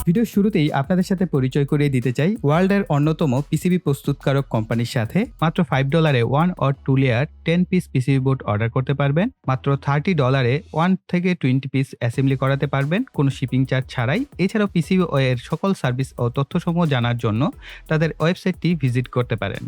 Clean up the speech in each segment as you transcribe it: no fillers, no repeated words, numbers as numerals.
ভিডিওর শুরুতেই আপনাদের সাথে পরিচয় করিয়ে দিতে চাই ওয়ার্ল্ডের অন্যতম পিসিবি প্রস্তুতকারক কোম্পানির সাথে মাত্র $5 1 or 2 layer 10 piece PCB board order করতে পারবেন। মাত্র $30 1 থেকে 20 পিস অ্যাসেম্বলি করাতে পারবেন কোনো শিপিং চার্জ ছাড়াই। এছাড়াও পিসিবি এর সকল সার্ভিস ও তথ্যসমূহ জানার জন্য তাদের ওয়েবসাইটটি ভিজিট করতে পারেন।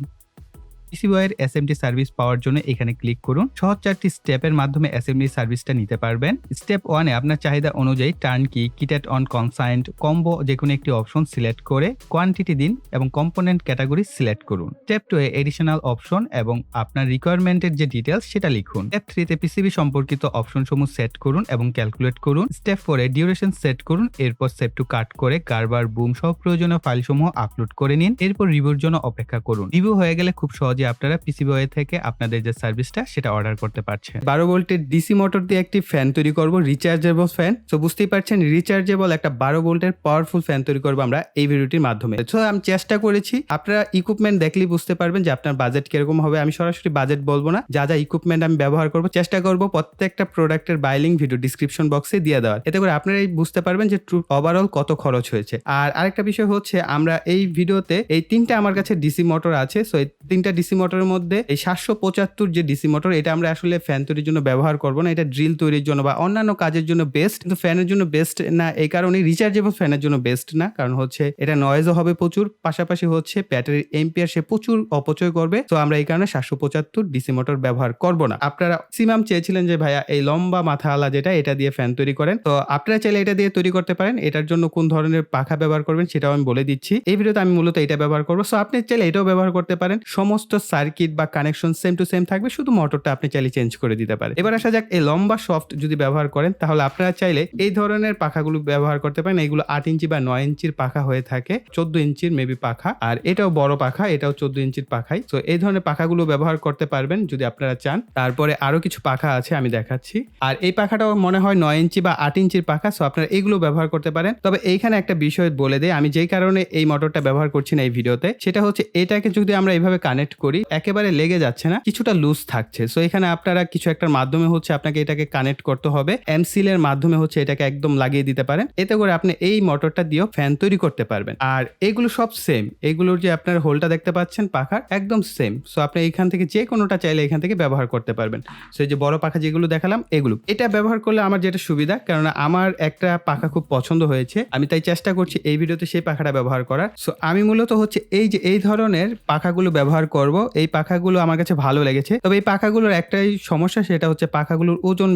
পিসিবি এসএমডি সার্ভিস পাওয়ার জন্য এখানে ক্লিক করুন। সহজ 4টি স্টেপের মাধ্যমে অ্যাসেম্বলি সার্ভিসটা নিতে পারবেন। স্টেপ 1 এ আপনার চাহিদা অনুযায়ী টার্নকি, কিটেড অন কনসাইন্ড, কম্বো যেকোনো একটি অপশন সিলেক্ট করে কোয়ান্টিটি দিন এবং কম্পোনেন্ট ক্যাটাগরি সিলেক্ট করুন। স্টেপ 2 এ এডিশনাল অপশন এবং আপনার রিকোয়ারমেন্টের যে ডিটেইলস সেটা লিখুন। স্টেপ 3 তে পিসিবি সম্পর্কিত অপশনসমূহ সেট করুন এবং ক্যালকুলেট করুন। স্টেপ 4 এ ডিউরেশন সেট করুন। এরপর সেভ টু কাট করে গার্বার, বুম সহ প্রয়োজনীয় ফাইলসমূহ আপলোড করে নিন। এরপর রিভিউর জন্য অপেক্ষা করুন। রিভিউ হয়ে গেলে খুব সহজে আপনারা পিসিবি থেকে আপনাদের যে সার্ভিসটা সেটা অর্ডার করতে পারছেন। 12 ভোল্টের ডিসি মোটর দিয়ে একটি ফ্যান তৈরি করব, রিচার্জেবল ফ্যান। সো বুঝতেই পারছেন রিচার্জেবল একটা 12 ভোল্টের পাওয়ারফুল ফ্যান তৈরি করব আমরা এই ভিডিওটির মাধ্যমে। সো আমি চেষ্টা করেছি, আপনারা ইকুইপমেন্ট দেখলেই বুঝতে পারবেন যে আপনার বাজেট কিরকম হবে। আমি সরাসরি বাজেট বলবো না, যা যা ইকুইপমেন্ট আমি ব্যবহার করব চেষ্টা করব প্রত্যেকটা প্রোডাক্টের বাই লিংক ভিডিও ডিসক্রিপশন বক্সে দিয়ে দেওয়ার। এতে করে আপনারাই বুঝতে পারবেন যে ট্রু ওভারঅল কত খরচ হয়েছে। আর আরেকটা বিষয় হচ্ছে, আমরা এই ভিডিওতে এই 3টা আমার কাছে ডিসি মোটর আছে। সো এই 3টা ডিসি মোটরের মধ্যে এই 775 যে ডিসি মোটর, এটা আমরা আসলে ফ্যান তৈরির জন্য ব্যবহার করব না। এটা ড্রিল তৈরির জন্য বা অন্যান্য কাজের জন্য বেস্ট, কিন্তু ফ্যানের জন্য বেস্ট না। এই কারণে রিচার্জেবল ফ্যানের জন্য বেস্ট না, কারণ হচ্ছে এটা নয়েজও হবে প্রচুর, পাশাপাশি হচ্ছে ব্যাটারির এম্পিয়ার সে প্রচুর অপচয় করবে। তো আমরা এই কারণে 775 ডিসি মোটর ব্যবহার করব না। আপনারা ম্যাক্সিমাম চেয়েছিলেন যে ভাইয়া এই লম্বা মাথাওয়ালা যেটা, এটা দিয়ে ফ্যান তৈরি করেন। তো আপনারা চাইলে এটা দিয়ে তৈরি করতে পারেন। এটার জন্য কোন ধরনের পাখা ব্যবহার করবেন সেটাও আমি বলে দিচ্ছি এই ভিডিওতে। আমি মূলত এটা ব্যবহার করব। সো আপনি চাইলে এটাও ব্যবহার করতে পারেন। সমস্ত সার্কিট বা কানেকশন সেম টু সেম থাকবে, শুধু মোটরটা আপনি চাইলে চেঞ্জ করে দিতে পারেন। এবার আসা যাক, এই লম্বা সফট যদি ব্যবহার করেন তাহলে আপনারা চাইলে এই ধরনের পাখাগুলো ব্যবহার করতে পারেন। এইগুলো 8 ইঞ্চি বা 9 ইঞ্চির পাখা হয়ে থাকে, 14 ইঞ্চির মেবি পাখা, আর এটাও বড় পাখা, এটাও 14 ইঞ্চির পাখাই। তো এই ধরনের পাখাগুলো ব্যবহার করতে পারবেন যদি আপনারা চান। তারপরে আরো কিছু পাখা আছে, আমি দেখাচ্ছি। আর এই পাখাটাও মনে হয় 9 ইঞ্চি বা 8 ইঞ্চির পাখা। সো আপনারা এইগুলো ব্যবহার করতে পারেন। তবে এইখানে একটা বিষয় বলে দেই, আমি যেই কারণে এই মোটরটা ব্যবহার করছি না এই ভিডিওতে, সেটা হচ্ছে এটাকে যদি আমরা এইভাবে কানেক্ট করি একেবারে লেগে যাচ্ছে না, কিছুটা লুজ থাকছে। সো এখানে আপনারা কিছু একটার মাধ্যমে হচ্ছে আপনাকে এটাকে কানেক্ট করতে হবে। এমসিল এর মাধ্যমে হচ্ছে এটাকে একদম লাগিয়ে দিতে পারেন। এতে করে আপনি এই মোটরটা দিয়েও ফ্যান তৈরি করতে পারবেন। আর এগুলো সব সেম, এগুলোর যে আপনার হোলটা দেখতে পাচ্ছেন পাখার একদম সেম। সো আপনি এখান থেকে যে কোনোটা চাইলে এখান থেকে ব্যবহার করতে পারবেন। সো এই যে বড় পাখা যেগুলো দেখালাম এগুলো, এটা ব্যবহার করলে আমার যেটা সুবিধা, কারণ আমার একটা পাখা খুব পছন্দ হয়েছে, আমি তাই চেষ্টা করছি এই ভিডিওতে সেই পাখাটা ব্যবহার করার। সো আমি মূলত হচ্ছে এই যে এই ধরনের পাখাগুলো ব্যবহার করব। এই পাখাগুলো আমার কাছে ভালো লেগেছে। তবে এই পাখাগুলোর একটাই সমস্যা, সেটা হচ্ছে পাখাগুলোর ওজন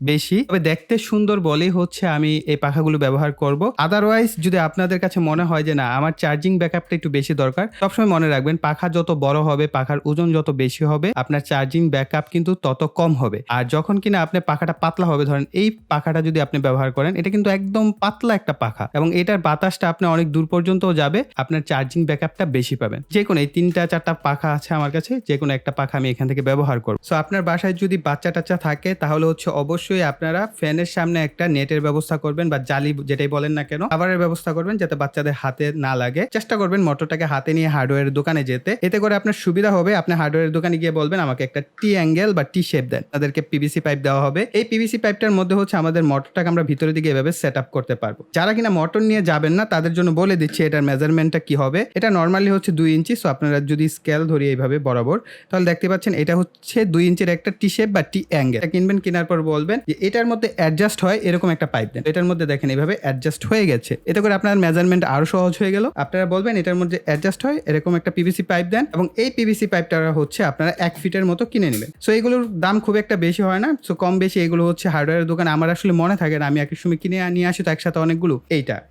বেশি। তবে দেখতে সুন্দর বলেই হচ্ছে আমি এই পাখাগুলো ব্যবহার করব। আদারওয়াইজ যদি আপনাদের কাছে মনে হয় যে না আমার চার্জিং ব্যাকআপটা একটু বেশি দরকার, সবসময় মনে রাখবেন পাখা যত বড় হবে, পাখার ওজন যত বেশি হবে, আপনার চার্জিং ব্যাকআপ কিন্তু তত কম হবে। আর যখন কিনা আপনি পাখাটা পাতলা হবে, ধরেন এই পাখাটা যদি আপনি ব্যবহার করেন, এটা কিন্তু একদম পাতলা একটা পাখা এবং এটার বাতাসটা আপনার অনেক দূর পর্যন্ত যাবে, আপনার চার্জিং ব্যাকআপটা বেশি পাবেন। যে কোনো এই 3টা 4টা পাখা আছে আমার কাছে, যে কোনো একটা পাখা আমি এখান থেকে ব্যবহার করব। সো আপনার বাসায় যদি বাচ্চা টাচ্চা থাকে তাহলে হচ্ছে অবশ্যই আপনারা ফ্যানের সামনে একটা নেটের ব্যবস্থা করবেন বা জালি যেটাই বলেন না কেন, খাবারের ব্যবস্থা করবেন যাতে বাচ্চাদের হাতে না লাগে। চেষ্টা করবেন মোটরটাকে হাতে নিয়ে হার্ডওয়্যারের দোকানে যেতে। এতে করে আপনার সুবিধা হবে, আপনি হার্ডওয়্যারের দোকানে গিয়ে বলবেন আমাকে একটা টি অ্যাঙ্গেল বা টি শেপ দেন, তাদেরকে পিভিসি পাইপ দেওয়া হবে। এই পিভিসি পাইপটার মধ্যে হচ্ছে আমাদের মোটরটাকে আমরা ভিতরের দিকে এভাবে সেট আপ করতে পারবো। যারা কিনা মোটর নিয়ে যাবেন না তাদের জন্য বলে দিচ্ছি এটার মেজারমেন্টটা কি হবে। এটা নর্মালি হচ্ছে 2 ইঞ্চি। সো আপনারা যদি স্কেল ধরি এইভাবে বরাবর, তাহলে দেখতে পাচ্ছেন এটা হচ্ছে 2 ইঞ্চির একটা টি শেপ বা টি অ্যাঙ্গেল। কিনবেন, কেনার পর বলবেন যে এটার মধ্যে অ্যাডজাস্ট হয় এরকম একটা পাইপ দেন। এটার মধ্যে দেখেন এইভাবে অ্যাডজাস্ট হয়ে গেছে। এতে করে আপনার মেজারমেন্ট আরো সহজ হয়ে গেল। আপনারা বলবেন এটার মধ্যে অ্যাডজাস্ট হয় এরকম একটা পিভিসি পাইপ দেন এবং এই পিভিসি পাইপটা হচ্ছে আপনারা 1 ফিটের মতো কিনে নেবেন। সো এগুলোর দাম খুব একটা বেশি হয় না। সো কম বেশি এগুলো হচ্ছে হার্ডওয়্যারের দোকানে আমার আসলে মনে থাকে না, আমি একই সময় কিনে নিয়ে আসি তো একসাথে অনেকগুলো।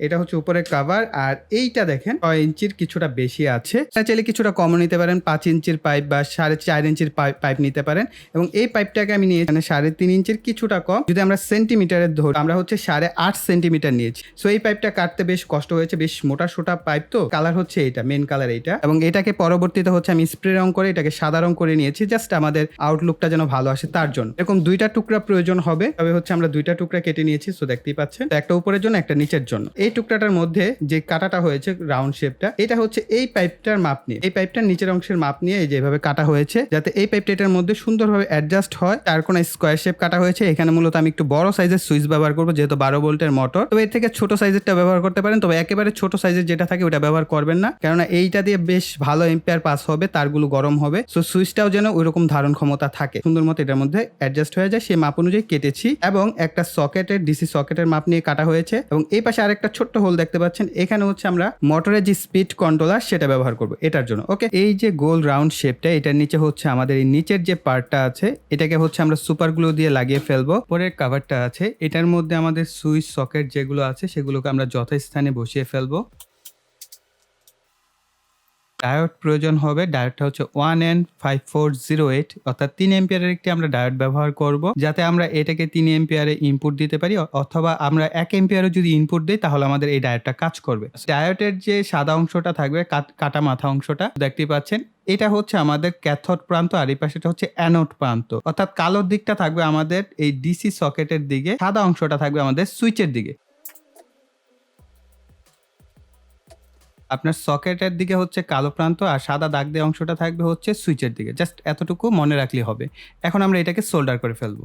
এটা হচ্ছে উপরে কভার, আর এইটা দেখেন 6 ইঞ্চির কিছুটা বেশি আছে। চাইলে কিছুটা কম নিতে পারেন, 5 ইঞ্চির পাইপ বা 4.5 ইঞ্চির পাইপ নিতে পারেন। এবং এই পাইপটাকে আমি নিয়েছি 3.5 ইঞ্চির কিছুটা কম। যদি আমরা সেন্টিমিটারে ধরি, আমরা হচ্ছে 8.5 সেন্টিমিটার নিয়েছি। সো এই পাইপটা কাটতে বেশ কষ্ট হয়েছে, বেশ মোটা সোটা পাইপ। তো কালার হচ্ছে এটা, মেন কালার এইটা। এবং এটাকে পরবর্তীতে হচ্ছে আমি স্প্রে রং করে এটাকে সাদা রং করে নিয়েছি, জাস্ট আমাদের আউটলুকটা যেন ভালো আসে তার জন্য। এরকম 2টা টুকরা প্রয়োজন হবে, তবে হচ্ছে আমরা 2টা টুকরা কেটে নিয়েছি। সো দেখতেই পাচ্ছেন, একটা উপরের জন্য একটা নিচের জন্য। এই টুকরাটার মধ্যে যে কাটাটা হয়েছে রাউন্ড শেপটা, এটা হচ্ছে এই পাইপটার মাপ নিয়ে, এই পাইপটার নিচের অংশের মাপ মাপ নিয়ে এই যেভাবে কাটা হয়েছে, যাতে এই পাইপটা এটার মধ্যে সুন্দরভাবে অ্যাডজাস্ট হয়। তার কোনো স্কোয়ার শেপ কাটা হয়েছে। এখানে মূলত আমি একটু বড় সাইজের সুইচ ব্যবহার করবো, যেহেতু 12 ভোল্টের মোটর। তবে এর থেকে ছোট সাইজেরটা ব্যবহার করতে পারেন, তবে একেবারে ছোট সাইজের যেটা থাকে ওটা ব্যবহার করবেন না, কেননা এইটা দিয়ে বেশ ভালো এম্পিয়ার পাস হবে, তারগুলো গরম হবে। সো সুইচটাও যেন ওইরকম ধারণ ক্ষমতা থাকে, সুন্দর মতো এটার মধ্যে অ্যাডজাস্ট হয়ে যায়। সেই মাপ অনুযায়ী কেটেছি এবং একটা সকেটের ডিসি সকেটের মাপ নিয়ে কাটা হয়েছে। এবং এই পাশে আরেকটা ছোট্ট হোল দেখতে পাচ্ছেন, এখানে হচ্ছে আমরা মোটরের যে স্পিড কন্ট্রোলার সেটা ব্যবহার করব এটার জন্য। ওকে, এই যে গোল রাউন্ড শেপটা, এটার নিচে হচ্ছে আমাদের এই নিচের যে পার্টটা আছে, এটাকে হচ্ছে আমরা সুপার গ্লু দিয়ে লাগিয়ে ফেলবো। পরের কভারটা আছে, এটার মধ্যে আমাদের সুইচ সকেট যেগুলো আছে সেগুলোকে আমরা যথাস্থানে বসিয়ে ফেলবো। ডায়োড প্রয়োজন হবে। ডায়োডটা হচ্ছে 1N5408, অর্থাৎ 3 এম্পিয়ারের একটি আমরা ডায়োড ব্যবহার করব, যাতে আমরা এটাকে 3 এম্পিয়ারে ইনপুট দিতে পারি, অথবা আমরা 1 এম্পিয়ারে যদি ইনপুট দিই তাহলে আমাদের এই ডায়োডটা কাজ করবে। ডায়োডের যে সাদা অংশটা থাকবে, কাটা মাথা অংশটা দেখতে পাচ্ছেন, এটা হচ্ছে আমাদের ক্যাথোড প্রান্ত, আর এই পাশেটা হচ্ছে অ্যানোড প্রান্ত। অর্থাৎ কালো দিকটা থাকবে আমাদের এই ডিসি সকেটের দিকে, সাদা অংশটা থাকবে আমাদের সুইচের দিকে। আপনার সকেটের দিকে হচ্ছে কালো প্রান্ত, আর সাদা দাগ দেওয়া অংশটা থাকবে হচ্ছে সুইচের দিকে। জাস্ট এতটুকু মনে রাখলেই হবে। এখন আমরা এটাকে সোল্ডার করে ফেলবো।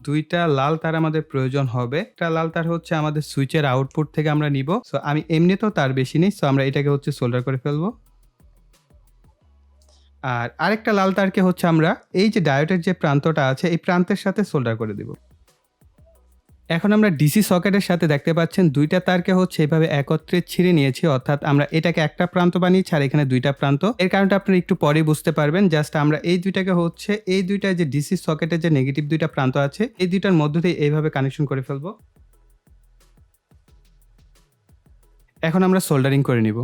দুইটা লাল তার আমাদের প্রয়োজন হবে। একটা লাল তার হচ্ছে আমাদের সুইচের আউটপুট থেকে আমরা নিব। সো আমি এমনিতেও তার বেশি নেই, সো আমরা এটাকে হচ্ছে সোল্ডার করে ফেলবো। আর আরেকটা লাল তারকে হচ্ছে আমরা এই যে ডায়োডের যে প্রান্তটা আছে এই প্রান্তের সাথে সোল্ডার করে দিব। এখন আমরা ডিসি সকেটের সাথে দেখতে পাচ্ছেন দুইটা তারকে হচ্ছে এভাবে একত্রে ছিঁড়ে নিয়েছি, অর্থাৎ আমরা এটাকে একটা প্রান্ত বানিয়েছি আর এখানে দুইটা প্রান্ত। এর কারণটা আপনারা একটু পরে বুঝতে পারবেন। জাস্ট আমরা এই দুইটাকে হচ্ছে এই দুইটা যে ডিসি সকেটের যে নেগেটিভ দুইটা প্রান্ত আছে এই দুইটার মধ্য দিয়ে এইভাবে কানেকশন করে ফেলবো। এখন আমরা সোল্ডারিং করে নিব।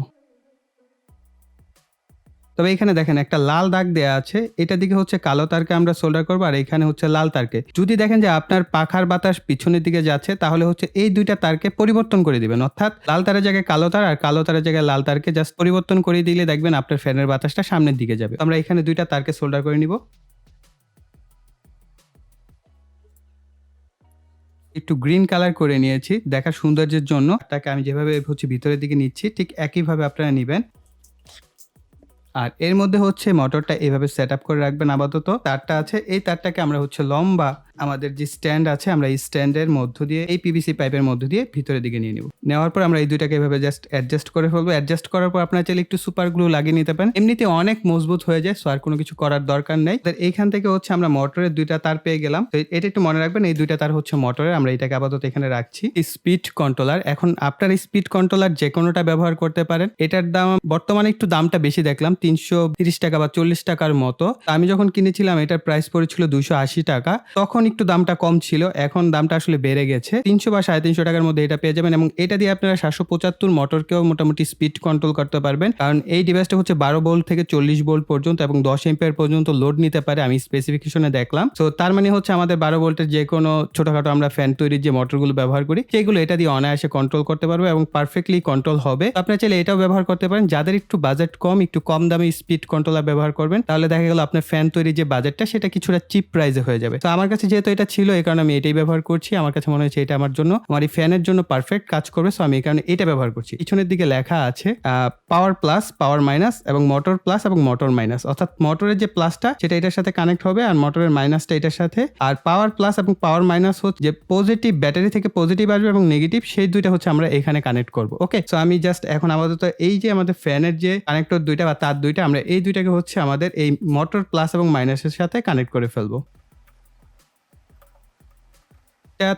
তবে এখানে দেখেন একটা লাল দাগ দেয়া আছে, এটা দিকে হচ্ছে কালো তারকে আমরা সোল্ডার করবো, আর এখানে হচ্ছে লাল তারকে। যদি দেখেন যে আপনার পাখার বাতাস পিছনের দিকে যাচ্ছে, তাহলে হচ্ছে এই দুইটা তারকে পরিবর্তন করে দিবেন, অর্থাৎ লাল তারের জায়গায় কালো তার আর কালো তারের জায়গায় লাল তারকে জাস্ট পরিবর্তন করে দিলে দেখবেন আপনার ফ্যানের বাতাসটা সামনের দিকে যাবে। আমরা এখানে দুইটা তারকে সোল্ডার করে নিব। একটু গ্রিন কালার করে নিয়েছি দেখার সৌন্দর্যের জন্য। তাকে আমি যেভাবে হচ্ছে ভিতরের দিকে নিচ্ছি ঠিক একইভাবে আপনারা নিবেন। আর এর মধ্যে হচ্ছে মোটরটা এভাবে সেট আপ করে রাখবেন। আপাতত তারটা আছে, এই তারটাকে আমরা হচ্ছে লম্বা আমাদের যে স্ট্যান্ড আছে আমরা এই স্ট্যান্ডের মধ্য দিয়ে এই পিভিসি পাইপের মধ্য দিয়ে ভিতরের দিকে নিয়ে নিব। নেওয়ার পর আমরা এই দুইটাকে এভাবে জাস্ট অ্যাডজাস্ট করে ফেলবো। অ্যাডজাস্ট করার পর আপনারা চাইলে একটু সুপার গ্লু লাগিয়ে নিতে পারেন, এমনিতে অনেক মজবুত হয়ে যায়। সো আর কোনো কিছু করার দরকার নেই। এইখান থেকে হচ্ছে আমরা মোটরের দুইটা তার পেয়ে গেলাম। তো এটা একটু মনে রাখবেন, এই দুইটা তার হচ্ছে মোটরের। আমরা এটাকে আপাতত এখানে রাখছি। স্পিড কন্ট্রোলার, এখন আপনার স্পিড কন্ট্রোলার যে কোনোটা ব্যবহার করতে পারেন। এটার দাম বর্তমানে একটু দামটা বেশি দেখলাম, 330 টাকা বা 40 টাকার মতো। আমি যখন কিনেছিলাম এটার প্রাইস পড়েছিল 280 টাকা, তখন একটু দামটা কম ছিল, এখন দামটা আসলে বেড়ে গেছে। 300 বা 350 টাকার মধ্যে এটা পেয়ে যাবেন, এবং এটা দিয়ে আপনারা 775 মোটরকেও মোটামুটি স্পিড কন্ট্রোল করতে পারবেন, কারণ এই ডিভাইসটা হচ্ছে 12 ভোল্ট থেকে 40 ভোল্ট পর্যন্ত এবং 10 এম্পিয়ার পর্যন্ত লোড নিতে পারে। আমি স্পেসিফিকেশনে দেখলাম। তো তার মানে হচ্ছে আমাদের 12 ভোল্টের যে কোনো ছোটখাটো আমরা ফ্যান তৈরির যে মোটরগুলো ব্যবহার করি সেগুলো এটা দিয়ে অনায়াসে কন্ট্রোল করতে পারবো এবং পারফেক্টলি কন্ট্রোল হবে। আপনারা চাইলে এটাও ব্যবহার করতে পারেন। যাদের একটু বাজেট কম, একটু কম দামে স্পিড কন্ট্রোলার ব্যবহার করবেন, তাহলে দেখা গেল আপনার ফ্যান তৈরির যে বাজেটটা সেটা কিছুটা চিপ প্রাইসে হয়ে যাবে। তো আমার কাছে যেহেতু এটা ছিল এই কারণে আমি এটাই ব্যবহার করছি। আমার কাছে মনে হচ্ছে এটা আমার জন্য, আমার এই ফ্যানের জন্য পারফেক্ট কাজ করবে। সো আমি এই কারণে এটা ব্যবহার করছি। পিছনের দিকে লেখা আছে পাওয়ার প্লাস, পাওয়ার মাইনাস এবং মোটর প্লাস এবং মোটর মাইনাস, অর্থাৎ মোটরের যে প্লাসটা সেটা এটার সাথে কানেক্ট হবে আর মোটরের মাইনাসটা এটার সাথে। আর পাওয়ার প্লাস এবং পাওয়ার মাইনাস হচ্ছে যে পজিটিভ, ব্যাটারি থেকে পজিটিভ আসবে এবং নেগেটিভ, সেই দুইটা হচ্ছে আমরা এখানে কানেক্ট করব। ওকে, সো আমি জাস্ট এখন আপাতত এই যে আমাদের ফ্যানের যে কানেক্টর দুইটা বা তার দুইটা, আমরা এই দুইটাকে হচ্ছে আমাদের এই মোটর প্লাস এবং মাইনাসের সাথে কানেক্ট করে ফেলবো।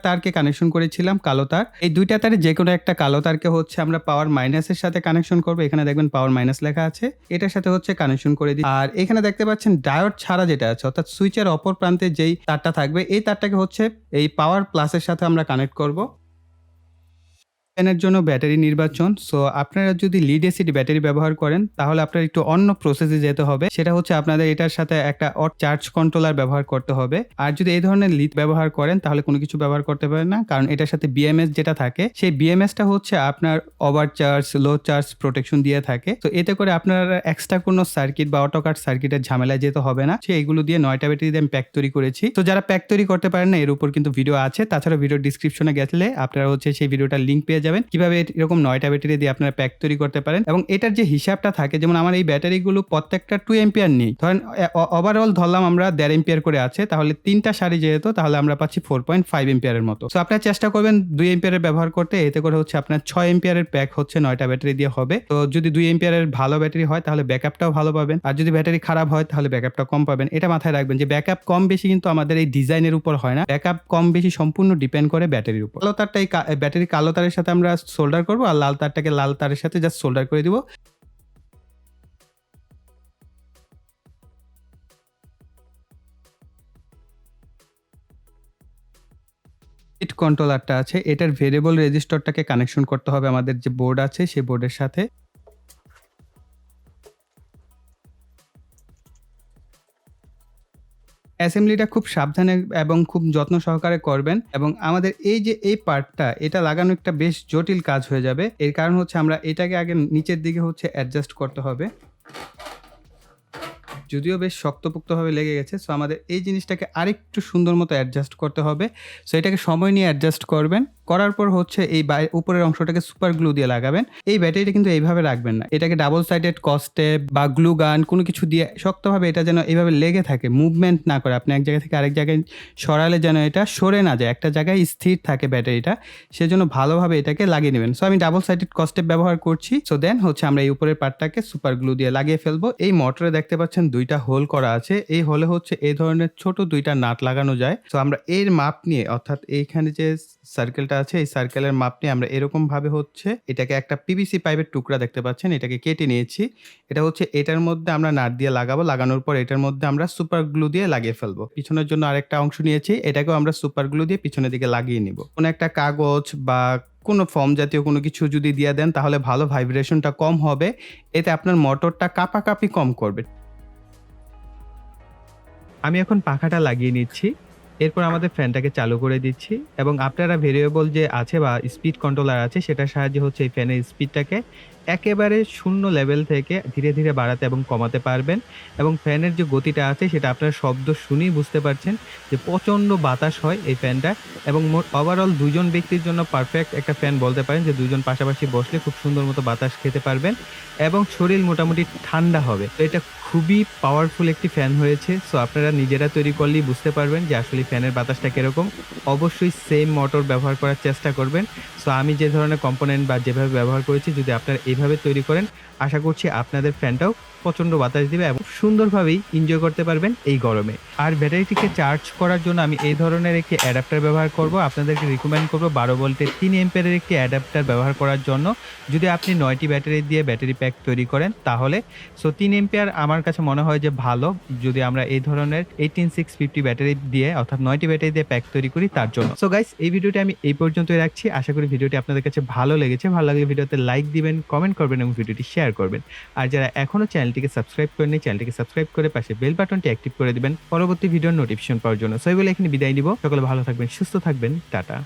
তারকে কানেকশন করেছিলাম কালো তার, এই দুইটা তারে যে কোনো একটা কালো তারকে হচ্ছে আমরা পাওয়ার মাইনাসের সাথে কানেকশন করবো। এখানে দেখবেন পাওয়ার মাইনাস লেখা আছে, এটার সাথে হচ্ছে কানেকশন করে দিই। আর এখানে দেখতে পাচ্ছেন ডায়োড ছাড়া যেটা আছে, অর্থাৎ সুইচের অপর প্রান্তে যেই তারটা থাকবে এই তারটাকে হচ্ছে এই পাওয়ার প্লাসের সাথে আমরা কানেক্ট করব। ফ্যানের জন্য ব্যাটারি নির্বাচন। সো আপনারা যদি লিড এসিড ব্যাটারি ব্যবহার করেন তাহলে আপনার একটু অন্য প্রসেসে যেতে হবে, সেটা হচ্ছে আপনাদের এটার সাথে একটা চার্জ কন্ট্রোলার ব্যবহার করতে হবে। আর যদি এই ধরনের লিড ব্যবহার করেন তাহলে কোনো কিছু ব্যবহার করতে পারেন না, কারণ এটার সাথে বিএমএস যেটা থাকে সেই বিএমএসটা হচ্ছে আপনার ওভার চার্জ, লো চার্জ প্রোটেকশন দিয়ে থাকে। তো এতে করে আপনারা এক্সট্রা কোনো সার্কিট বা অটো কাট সার্কিটের ঝামেলায় যেতে হবে না। সে এইগুলো দিয়ে 9টা ব্যাটারি দিয়ে আমি প্যাক তৈরি করেছি। তো যারা প্যাক তৈরি করতে পারেন না, এর উপর কিন্তু ভিডিও আছে। তাছাড়া ভিডিও ডিসক্রিপশনে গেলে আপনারা হচ্ছে সেই ভিডিওটার লিঙ্ক পেয়ে যাবেন। যাবেন কিভাবে এরকম 9টা ব্যাটারি দিয়ে আপনারা প্যাক তৈরি করতে পারেন। এবং এটার যে হিসাবটা থাকে, যেমন আমার এই ব্যাটারিগুলো প্রত্যেকটা 2 এম্পিয়ার নেই, ধরেন ওভারঅল ধরলাম আমরা 1.5 এম্পিয়ার করে আছে, তাহলে 3টা সারি যেহেতু তাহলে আমরা পাচ্ছি 4.5 এম্পিয়ারের মতো। সো আপনারা চেষ্টা করবেন 2 এম্পিয়ারের ব্যবহার করতে, এতে করে হচ্ছে আপনার 6 এম্পিয়ারের প্যাক হচ্ছে 9টা ব্যাটারি দিয়ে হবে। তো যদি 2 এম্পিয়ারের ভালো ব্যাটারি হয় তাহলে ব্যাকআপটাও ভালো পাবেন, আর যদি ব্যাটারি খারাপ হয় তাহলে ব্যাকআপটা কম পাবেন। এটা মাথায় রাখবেন যে ব্যাকআপ কম বেশি কিন্তু আমাদের এই ডিজাইনের উপর হয় না, ব্যাকআপ কম বেশি সম্পূর্ণ ডিপেন্ড করে ব্যাটারির উপর। কালো তারটা এই ব্যাটারি কালো তারের সাথে আমরা সোল্ডার করব, আর লাল তারটাকে লাল তারের সাথে জাস্ট সোল্ডার করে দিব। হিট কন্ট্রোলারটা আছে, এটার ভেরিয়েবল রেজিস্টরটাকে কানেকশন করতে হবে আমাদের যে বোর্ড আছে সেই বোর্ডের সাথে। অ্যাসেম্বলিটা খুব সাবধানে এবং খুব যত্ন সহকারে করবেন। এবং আমাদের এই যে এই পার্টটা, এটা লাগানো একটা বেশ জটিল কাজ হয়ে যাবে। এর কারণ হচ্ছে আমরা এটাকে আগে নিচের দিকে হচ্ছে অ্যাডজাস্ট করতে হবে, যদিও বেশ শক্তপোক্তভাবে লেগে গেছে। সো আমাদের এই জিনিসটাকে আরেকটু সুন্দর মতো অ্যাডজাস্ট করতে হবে। সো এটাকে সময় নিয়ে অ্যাডজাস্ট করবেন, করার পর হচ্ছে এই উপরের অংশটাকে সুপার গ্লু দিয়ে লাগাবেন। এই ব্যাটারিটা কিন্তু এইভাবে রাখবেন না, এটাকে ডাবল সাইডেড কস্টেপ বা গ্লু গান কোনো কিছু দিয়ে শক্তভাবে এটা যেন এইভাবে লেগে থাকে, মুভমেন্ট না করে। আপনি এক জায়গা থেকে আরেক জায়গায় সরালে যেন এটা সরে না যায়, একটা জায়গায় স্থির থাকে ব্যাটারিটা, সেজন্য ভালোভাবে এটাকে লাগিয়ে নেবেন। সো আমি ডাবল সাইডেড কস্টেপ ব্যবহার করছি। সো দেন হচ্ছে আমরা এই উপরের পার্টটাকে সুপার গ্লু দিয়ে লাগিয়ে ফেলবো। এই মোটরে দেখতে পাচ্ছেন 2টা হোল করা আছে, এই হোলে হচ্ছে এই ধরনের ছোট 2টা নাট লাগানো যায়। সো আমরা এর মাপ নিয়ে, অর্থাৎ এইখানে যে সার্কেলটা আছে এই সার্কেলের মাপ নিয়ে আমরা এরকম ভাবে হচ্ছে এটাকে একটা পিভিসি পাইপের টুকরা দেখতে পাচ্ছেন, এটাকে কেটে নিয়েছি। এটা হচ্ছে এটার মধ্যে আমরা নাট দিয়ে লাগাবো, লাগানোর পর এটার মধ্যে আমরা সুপার গ্লু দিয়ে লাগিয়ে ফেলবো। পিছনের জন্য আরেকটা অংশ নিয়েছি, এটাকেও আমরা সুপার গ্লু দিয়ে পিছনের দিকে লাগিয়ে নিব। কোনো একটা কাগজ বা কোনো ফর্ম জাতীয় কোনো কিছু যদি দিয়ে দেন তাহলে ভালো, ভাইব্রেশনটা কম হবে, এতে আপনার মোটরটা কাঁপাকাঁপি কম করবে। আমি এখন পাখাটা লাগিয়ে নিচ্ছি, এরপর আমাদের ফ্যানটাকে চালু করে দিচ্ছি। এবং আপনারা ভেরিয়েবল যে আছে বা স্পিড কন্ট্রোলার আছে সেটার সাহায্যে হচ্ছে এই ফ্যানের স্পিডটাকে একেবারে শূন্য লেভেল থেকে ধীরে ধীরে বাড়াতে এবং কমাতে পারবেন। এবং ফ্যানের যে গতিটা আছে সেটা আপনার শব্দ শুনেই বুঝতে পারছেন যে প্রচণ্ড বাতাস হয় এই ফ্যানটা। এবং ওভারঅল 2জন ব্যক্তির জন্য পারফেক্ট একটা ফ্যান বলতে পারেন, যে 2জন পাশাপাশি বসলে খুব সুন্দর মতো বাতাস খেতে পারবেন এবং শরীর মোটামুটি ঠান্ডা হবে। তো এটা খুবই পাওয়ারফুল একটি ফ্যান হয়েছে। সো আপনারা নিজেরা তৈরি করলেই বুঝতে পারবেন যে আসলে ফ্যানের বাতাসটা কিরকম। অবশ্যই সেম মোটর ব্যবহার করার চেষ্টা করবেন। সো আমি যে ধরনের কম্পোনেন্ট বা যেভাবে ব্যবহার করেছি, যদি আপনারা এইভাবে তৈরি করেন, আশা করছি আপনাদের ফ্যানটাও প্রচণ্ড বাতাস দিবে এবং সুন্দরভাবেই এনজয় করতে পারবেন এই গরমে। আর ব্যাটারিটিকে চার্জ করার জন্য আমি এই ধরনের একটি অ্যাডাপ্টার ব্যবহার করব। আপনাদেরকে রিকমেন্ড করব 12 ভোল্টের 3 এম্পিয়ারের একটি অ্যাডাপ্টার ব্যবহার করার জন্য, যদি আপনি 9টি ব্যাটারি দিয়ে ব্যাটারি প্যাক তৈরি করেন তাহলে। সো 3 এম্পিয়ার আমার কাছে মনে হয় যে ভালো, যদি আমরা এই ধরনের 18650 ব্যাটারি দিয়ে অর্থাৎ 9টি ব্যাটারি দিয়ে প্যাক তৈরি করি তার জন্য। সো গাইস, এই ভিডিওটি আমি এই পর্যন্তই রাখছি। আশা করি ভিডিওটি আপনাদের কাছে ভালো লেগেছে। ভালো লাগলে ভিডিওতে লাইক দিবেন, কমেন্ট করবেন এবং ভিডিওটি শেয়ার করবেন। আর যারা এখনো চ্যানেলটিকে সাবস্ক্রাইব করেননি, চ্যানেলটিকে সাবস্ক্রাইব করে পাশে বেল বাটনটি অ্যাক্টিভ করে দিবেন পরবর্তী ভিডিওর নোটিফিকেশন পাওয়ার জন্য। সো এই বলে এখানে বিদায় নিব। সকলে ভালো থাকবেন, সুস্থ থাকবেন, টাটা।